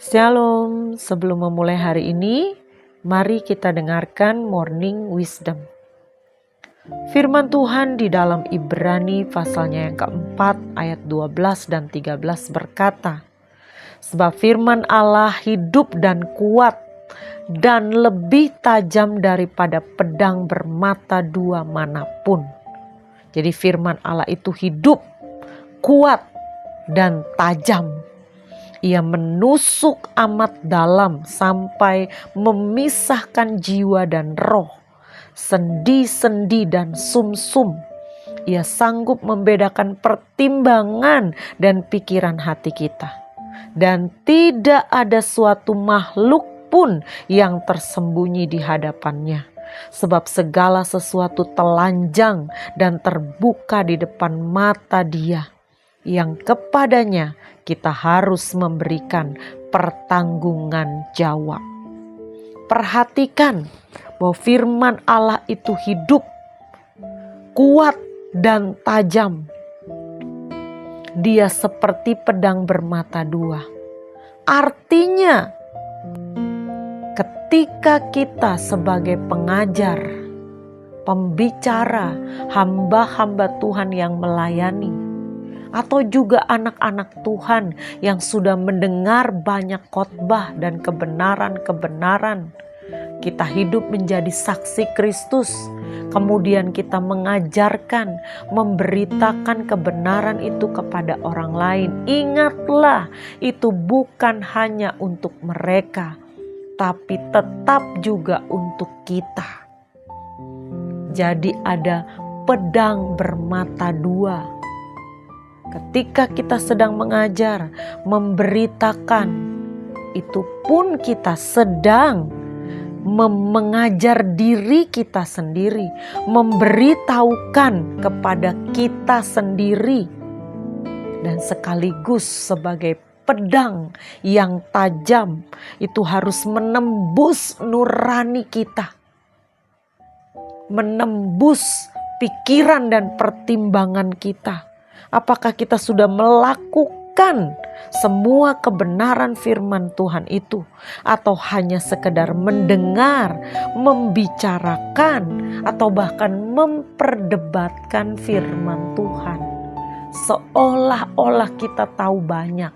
Shalom, sebelum memulai hari ini, mari kita dengarkan Morning Wisdom. Firman Tuhan di dalam Ibrani pasalnya yang keempat ayat 12 dan 13 berkata, sebab firman Allah hidup dan kuat dan lebih tajam daripada pedang bermata dua manapun. Jadi firman Allah itu hidup, kuat, dan tajam. Ia menusuk amat dalam sampai memisahkan jiwa dan roh, sendi-sendi dan sumsum. Ia sanggup membedakan pertimbangan dan pikiran hati kita. Dan tidak ada suatu makhluk pun yang tersembunyi di hadapannya. Sebab segala sesuatu telanjang dan terbuka di depan mata Dia, yang kepadanya kita harus memberikan pertanggungan jawab. Perhatikan bahwa firman Allah itu hidup, kuat, dan tajam. Dia seperti pedang bermata dua. Artinya, ketika kita sebagai pengajar, pembicara, hamba-hamba Tuhan yang melayani, atau juga anak-anak Tuhan yang sudah mendengar banyak khotbah dan kebenaran-kebenaran. Kita hidup menjadi saksi Kristus, kemudian kita mengajarkan, memberitakan kebenaran itu kepada orang lain. Ingatlah, itu bukan hanya untuk mereka, tapi tetap juga untuk kita. Jadi ada pedang bermata dua. Ketika kita sedang mengajar, memberitakan, itu pun kita sedang mengajar diri kita sendiri, memberitahukan kepada kita sendiri, dan sekaligus sebagai pedang yang tajam itu harus menembus nurani kita, menembus pikiran dan pertimbangan kita. Apakah kita sudah melakukan semua kebenaran firman Tuhan itu, atau hanya sekedar mendengar, membicarakan, atau bahkan memperdebatkan firman Tuhan seolah-olah kita tahu banyak.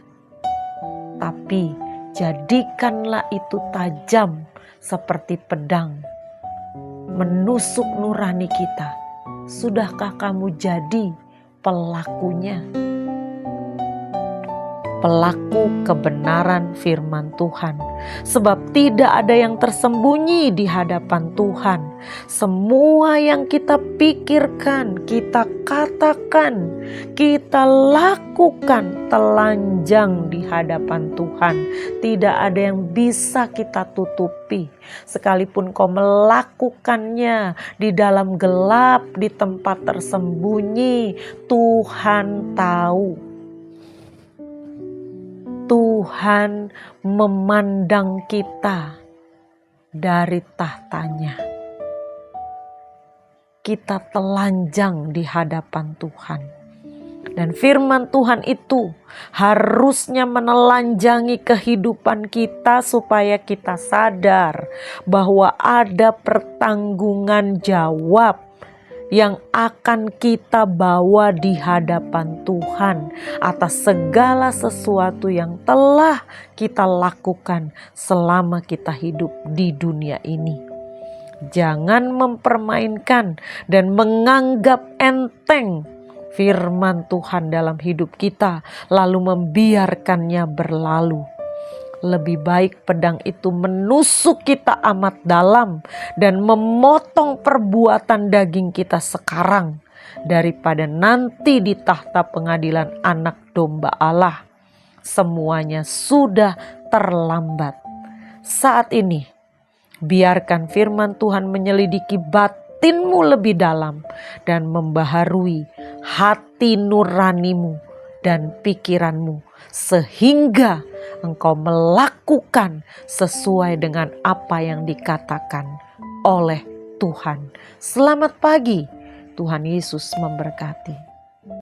Tapi jadikanlah itu tajam seperti pedang, menusuk nurani kita. Sudahkah kamu jadi pelakunya? Pelaku kebenaran firman Tuhan. Sebab tidak ada yang tersembunyi di hadapan Tuhan. Semua yang kita pikirkan, kita katakan, kita lakukan telanjang di hadapan Tuhan. Tidak ada yang bisa kita tutupi. Sekalipun kau melakukannya di dalam gelap, di tempat tersembunyi, Tuhan tahu. Tuhan memandang kita dari tahtanya. Kita telanjang di hadapan Tuhan. Dan firman Tuhan itu harusnya menelanjangi kehidupan kita supaya kita sadar bahwa ada pertanggungan jawab yang akan kita bawa di hadapan Tuhan atas segala sesuatu yang telah kita lakukan selama kita hidup di dunia ini. Jangan mempermainkan dan menganggap enteng firman Tuhan dalam hidup kita, lalu membiarkannya berlalu. Lebih baik pedang itu menusuk kita amat dalam dan memotong perbuatan daging kita sekarang, daripada nanti di tahta pengadilan anak domba Allah semuanya sudah terlambat. Saat ini biarkan firman Tuhan menyelidiki batinmu lebih dalam dan membaharui hati nuranimu dan pikiranmu, sehingga engkau melakukan sesuai dengan apa yang dikatakan oleh Tuhan. Selamat pagi, Tuhan Yesus memberkati.